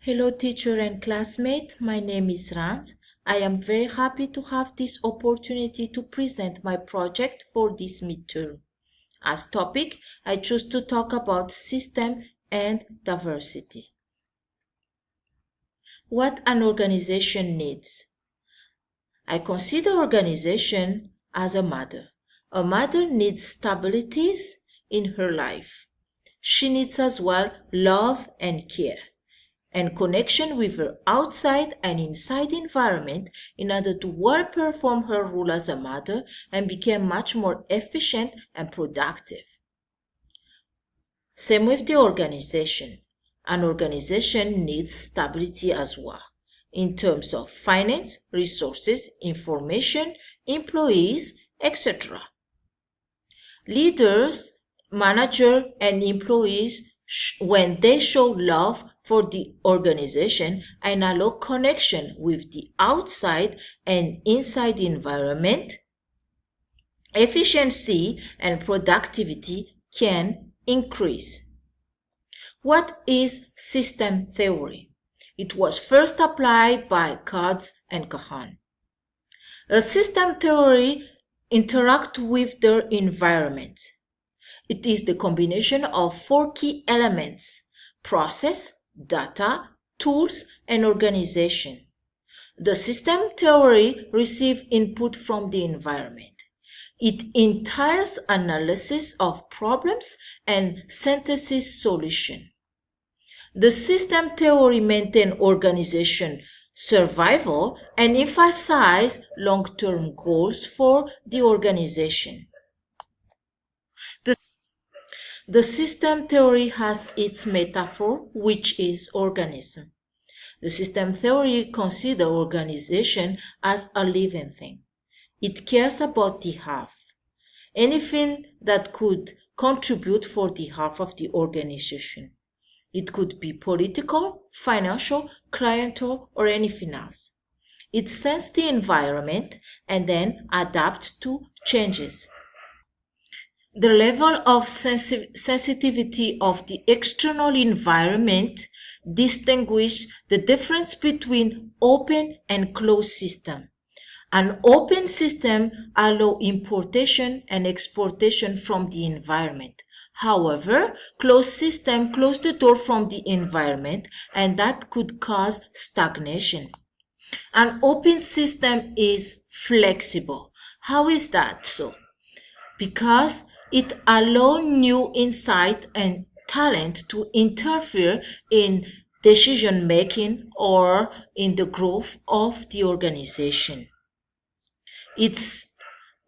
Hello teacher and classmate, my name is Rand. I am very happy to have this opportunity to present my project for this midterm. As topic, I choose to talk about system and diversity. What an organization needs. I consider organization as a mother. A mother needs stabilities in her life. She needs as well love and care, and connection with her outside and inside environment in order to well perform her role as a mother and become much more efficient and productive. Same with the organization. An organization needs stability as well in terms of finance, resources, information, employees, etc. Leaders, manager, and employees, when they show love for the organization and allow connection with the outside and inside environment, efficiency and productivity can increase. What is system theory? It was first applied by Katz and Kahan. A system theory interacts with their environment. It is the combination of 4 key elements: process, data, tools, and organization. The system theory receives input from the environment. It entails analysis of problems and synthesis solution. The system theory maintains organization survival and emphasizes long-term goals for the organization. The system theory has its metaphor, which is organism. The system theory considers organization as a living thing. It cares about the half, anything that could contribute for the half of the organization. It could be political, financial, cliental, or anything else. It senses the environment and then adapts to changes. The level of sensitivity of the external environment distinguishes the difference between open and closed system. An open system allows importation and exportation from the environment. However, closed system close the door from the environment, and that could cause stagnation. An open system is flexible. How is that so? Because it allows new insight and talent to interfere in decision making or in the growth of the organization.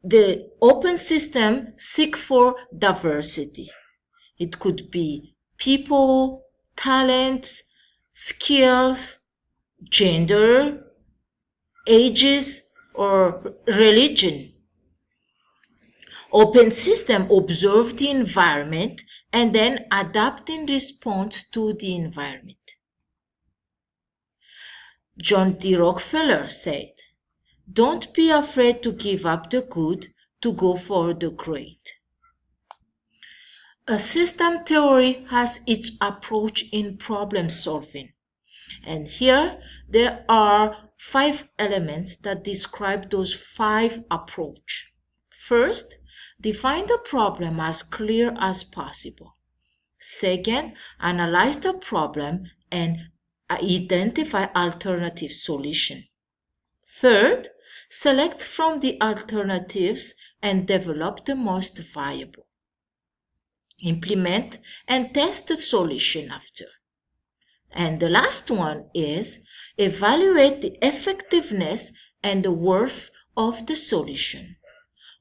The open system seek for diversity. It could be people, talents, skills, gender, ages, or religion. Open system observe the environment and then adapt in response to the environment. John D. Rockefeller said, "Don't be afraid to give up the good to go for the great." A system theory has its approach in problem solving. And here there are 5 elements that describe those 5 approaches. First, define the problem as clear as possible. Second, analyze the problem and identify alternative solution. Third, select from the alternatives and develop the most viable. Implement and test the solution after. And the last one is evaluate the effectiveness and the worth of the solution.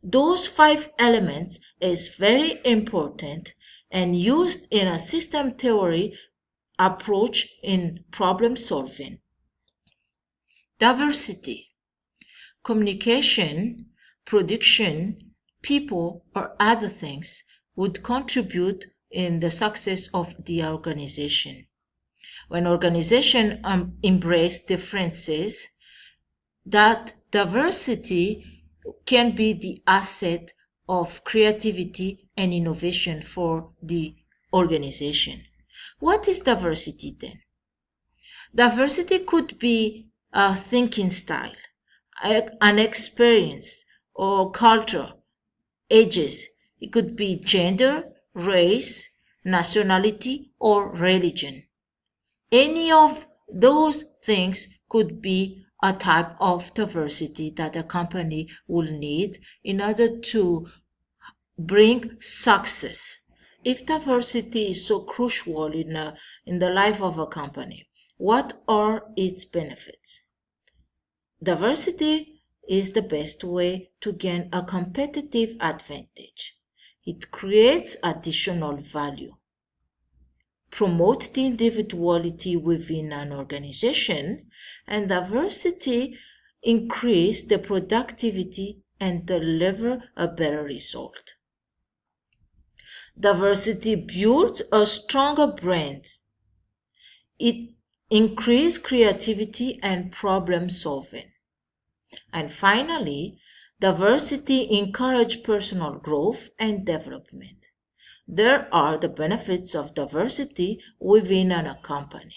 Those 5 elements is very important and used in a system theory approach in problem solving. Diversity. Communication, production, people, or other things would contribute in the success of the organization. When organizations embrace differences, that diversity can be the asset of creativity and innovation for the organization. What is diversity then? Diversity could be a thinking style, an experience, or culture, ages. It could be gender, race, nationality, or religion. Any of those things could be a type of diversity that a company will need in order to bring success. If diversity is so crucial in the life of a company, what are its benefits? Diversity is the best way to gain a competitive advantage. It creates additional value, promotes the individuality within an organization, and diversity increase the productivity and deliver a better result. Diversity builds a stronger brand. It increases creativity and problem solving. And finally, diversity encourages personal growth and development. There are the benefits of diversity within a company.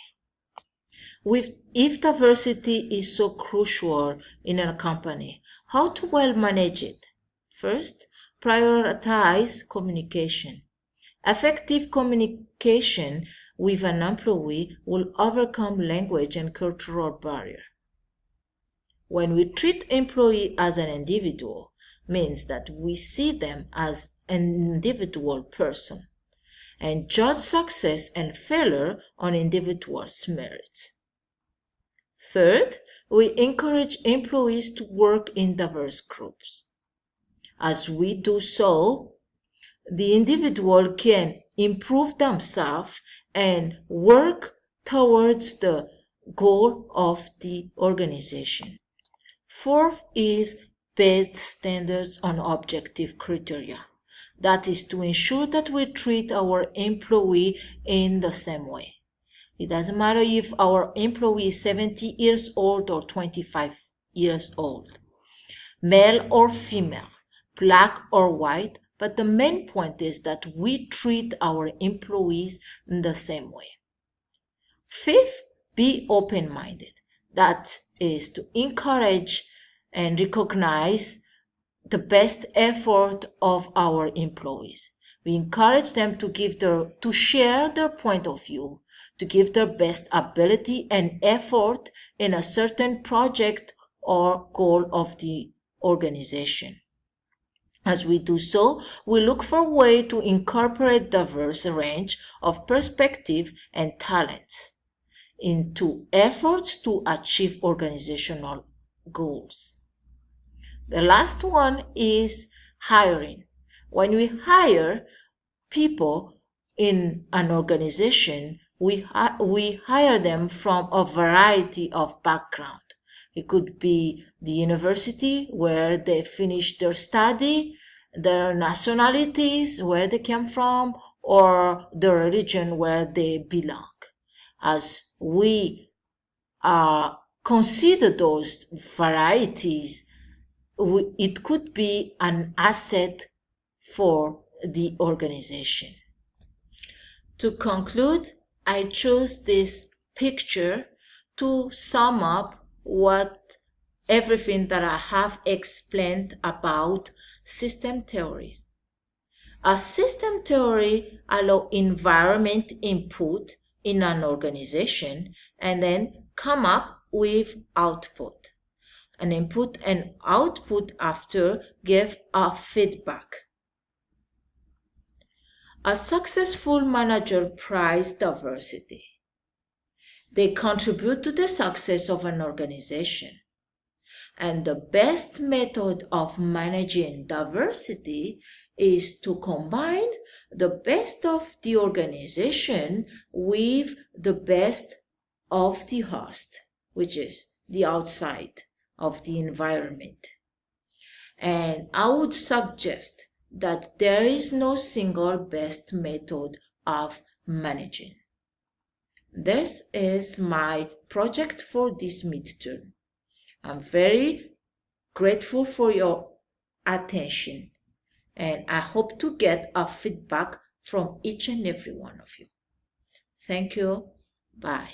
If diversity is so crucial in a company, how to well manage it? First, prioritize communication. Effective communication with an employee will overcome language and cultural barrier. When we treat employee as an individual, means that we see them as an individual person and judge success and failure on individuals' merits. Third, we encourage employees to work in diverse groups. As we do so, the individual can improve themselves and work towards the goal of the organization. Fourth is based standards on objective criteria. That is to ensure that we treat our employee in the same way. It doesn't matter if our employee is 70 years old or 25 years old, male or female, black or white, but the main point is that we treat our employees in the same way. Fifth, be open-minded. That is to encourage and recognize the best effort of our employees. We encourage them to share their point of view, to give their best ability and effort in a certain project or goal of the organization. As we do so, we look for a way to incorporate diverse range of perspective and talents into efforts to achieve organizational goals. The last one is hiring. When we hire people in an organization, we hire them from a variety of background. It could be the university where they finished their study, their nationalities, where they came from, or the religion where they belong. As we consider those varieties, it could be an asset for the organization. To conclude, I chose this picture to sum up everything that I have explained about system theories. A system theory allows environment input in an organization and then come up with output. An input and output after give a feedback. A successful manager prizes diversity. They contribute to the success of an organization. And the best method of managing diversity is to combine the best of the organization with the best of the host, which is the outside of the environment. And I would suggest that there is no single best method of managing. This is my project for this midterm. I'm very grateful for your attention, and I hope to get a feedback from each and every one of you. Thank you. Bye.